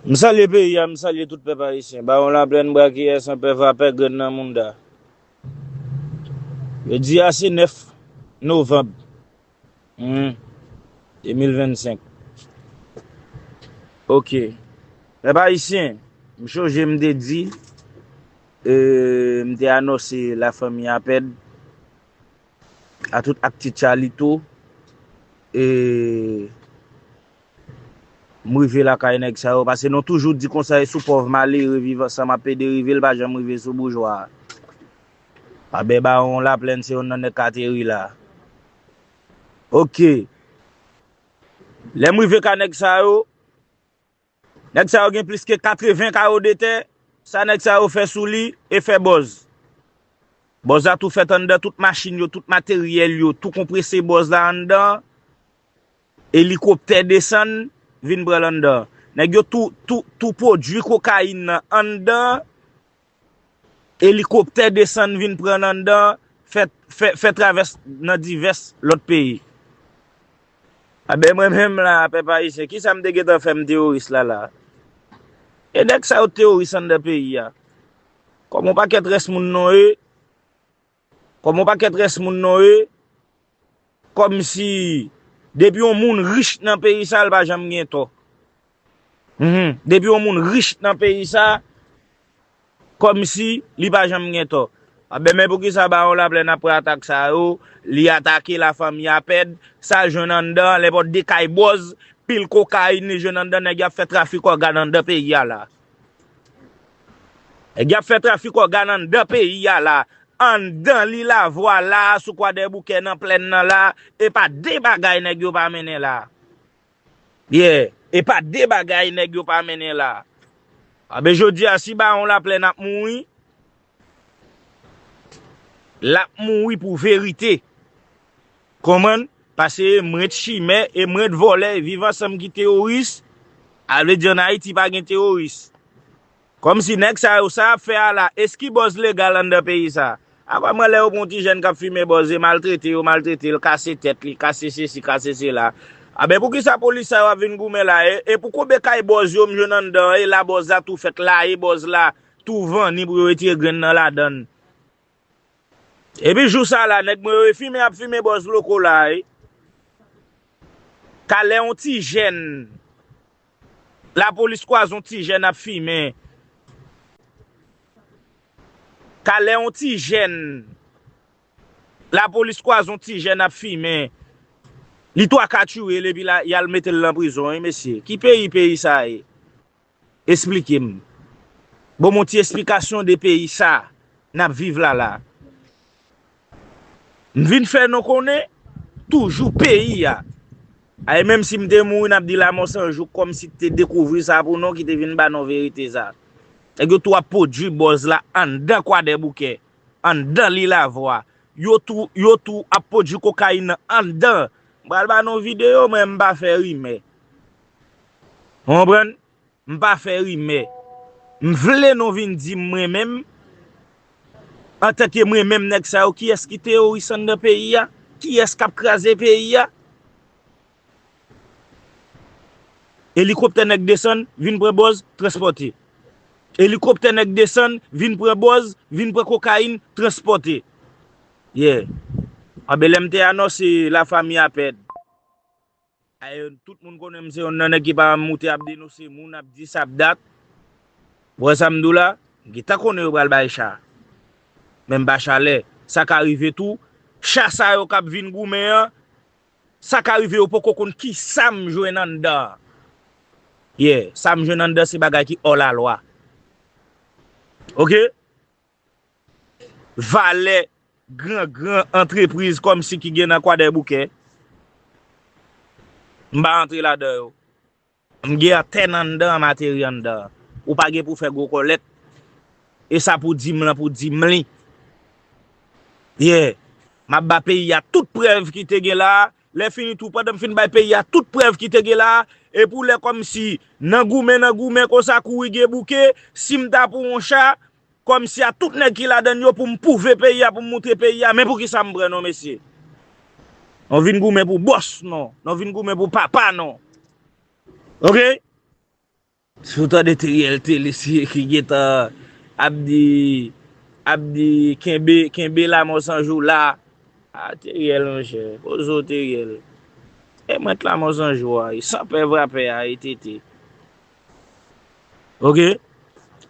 M'salue pays, m'salue tout peuple haïtien. Bah on la pleine bras qui est sans peuple à perdre dans le monde. Le dia c'est 9 novembre 2025. OK. Peuple haïtien, je me dit m'te annoncé la famille à perdre à tout acte Charlito et m'rive la kay nèg ça parce que nous toujours dit conseil sous pauvre malheureux vivant ça m'a pe dérivé le pas jamais rive sous bourgeois. Ah ben bah on la pleine c'est on dans catégorie là. OK. Les m'rive ka nèg ça yo gen plus que 80 carreaux de terre, ça nèg ça yo fait sous li et fait boz. Boz a tout fait en dedans, toute machine yo, tout matériel yo, tout compressé boz là en dedans. Hélicoptère descend, vin pran en dedans. Nèg yo tout produit cocaïne en dedans. Hélicoptère descend, vin pran en dedans, fait traverse dans divers l'autre pays. Ah ben moi-même là, peuple haïtien, qui ça me déguette fait me terroriste là? Et dès que ça au terroriste dans le pays ya. Comment pas qu'être reste moun non e? Comment pas qu'être reste moun non e? Comme si depuis un moun riche dans le pays ça, il va jamais gen to. Depuis un moun riche dans le pays ça, comme si il va jamais gen to. Ah ben mais pour qui ça ba on la pleine après attaque ça yo, li attaquer la famille à ped, ça jeune en dedans, les pot de kay boz, pile cocaïne jeune en dedans nèg a fait trafic organe dans pays ya là. Nèg a fait trafic organe dans pays ya là. En dedans li la voie là, sous quoi des bouquets dans plein nan là, et pas des bagay nèg yo pa mené là. Yeah, et pas des bagay nèg yo pa mené là. Ah ben jodi a si ba on la pleine ap mouri. La mouri pour vérité. Comment? Parce que m'ret chimé et m'ret volé vivant ensemble qui terroriste. Ale di en Haïti pas gen terroriste. Comme si nek ça fait là, est-ce qui bosse légal dans le pays ça? Après moi les bon petit jeune qui fumer bosse maltraité, casser tête, li casser ceci, casser cela. Ah ben pour qui ça police ça va venir goumer là et pourquoi bekay bosse yo m'jeune en dedans et la bosse a tout fait là et bosse là tout vent ni pour retirer grain dans la donne. Et puis jou ça là nèg moi fumer bosse loko là. Kale on ti jeune. La police quoi on ti jeune a fumer. Kale on ti jeune. La police quoi on ti jeune a fumer. Li to a tuer et puis là y a le mettre en prison monsieur. Qui pays ça expliquez-moi. Bon mon ti explication de pays ça n'a vivre là. M'vin faire nous connaît toujours pays ya. Et même si m'te mouri n'a dit la mort un jour comme si te découvrir ça pour nous qui te vinn ba non vérité ça. Et que toi produit boz là en dedans quoi des bouquets, en dedans li la voix. Yo tout a produit cocaïne en dedans. M'bral ba non vidéo mais m'pa faire rimer. Comprendre? M'pa faire rimer. M'vle non vinn di moi-même en tant que moi-même nèg ça qui est qui terroriste dans pays ya? Qui est qui a crasé pays ya? Hélicoptère nèg descend, vinn prend boz, transporter. Hélicoptère nèg descend, vinn prend boz, vinn prend cocaïne, transporter. Yeah. A belem te annoncé la famille a perd. Tout le monde connaît c'est on nèg qui pa monter a dénoncer moun a dit ça date. Pour ça m'dou là, qui ta connaît ou pral bay chat. Même ba chalet, ça ka arrivé tout, chat ça yo k'ap vinn goumen, ça ka arrivé ou poko kon ki sam jouen nan dedans. Yeah, ça me jeune en dedans c'est bagay qui hors la loi. OK? Valet grand entreprise comme si qui gen dans quoi des bouquets. M'ba entrer là-dedans. M'gè ten en dedans matériel en dedans. Ou pas gen pour faire gros collecte. Et ça pour 10 000 pour 10 000. Yeah. M'a ba pays a toute preuve qui te gen là. Les fini tout pendant fin ba pays a toute preuve qui te gen là. Et pour les comme si nan goumen comme ça kouri gen bouquet, si m'ta pour un chat comme si a tout nèg qui la donne yo pour me prouver pays pour montrer pays mais pour qui ça me prend non monsieur. On vinn goumen pour boss non, on vinn goumen pour papa non. OK? Soutan de TLT lisi ki geta Abdi Kembe la monsanjou la. Ah, Teriel mon cher. Ozo Teriel. E mwen la monsanjou a. San pe vrape a itete. Ok?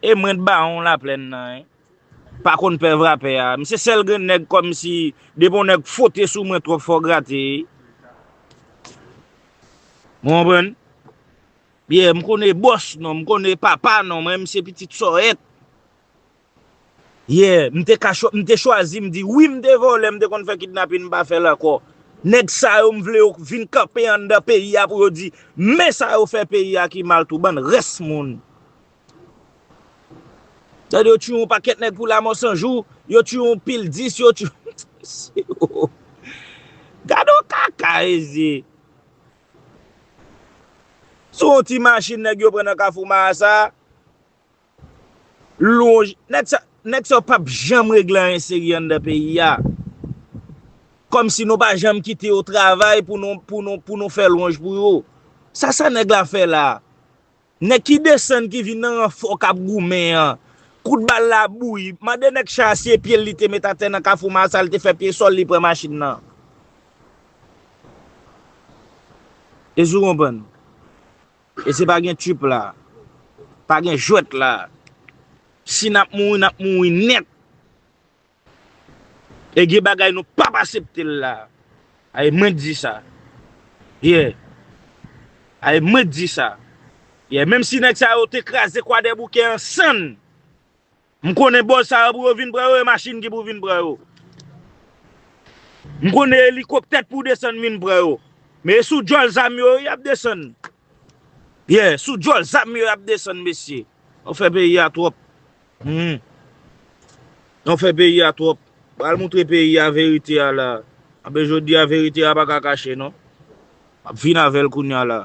E mwen ba on la plen nan. Pa kon pe vrape a. Mse sel gen neg kom si depon neg fote sou mwen trop fo grate. Mwen bon? Biye mkone boss non, mkone papa non, mwen mse petit soet. Mte chwazi mdi, oui mde vole, mde kon fè kidnapping mba fè la ko. Neg sa yo mvle yo vin kape an da peyi ya pou yo di, me sa yo fè peyi ya ki mal tou ban, res moun. Tade yo tue yon paket neg pou la monsanjou, yo tue yon pil 10, yo tue... Gado kaka ezi. Son ti machine neg yo prena kafou ma sa, longe, neg sa pap jam reglan yon seri an da peyi ya. Kom si nou pa jam kite yo travay pou nou fè longe pou yo. Sa neg la fè la. Neg ki desen ki vin nan fok ap goumen an. Kout bal la bouy. Made nek chasye piye li te metate nan kafou ma sa li te fè piye sol li pre machine nan. E sou kompon. E se pa gen tup la. Pa gen jwet la. Si nap moui net. E ge bagay nou pa paseptil la. Ay mwen di sa. Ay mwen di sa. Mem si nek sa yo te krasi kwa de bouke an san. Mkone bol sa yo pou vin bra yo. E machine ki pou vin bra yo. Mkone helikoptet pou desen vin bra yo. Me sou jol zam yo yap desen. Sou jol zam yo yap desen mesye. On fe peyi a trop. On fe peyi a trop. Al moutre peyi a verite a la. Abe jodi a verite a baka kache non. Ap vin avel kounya la.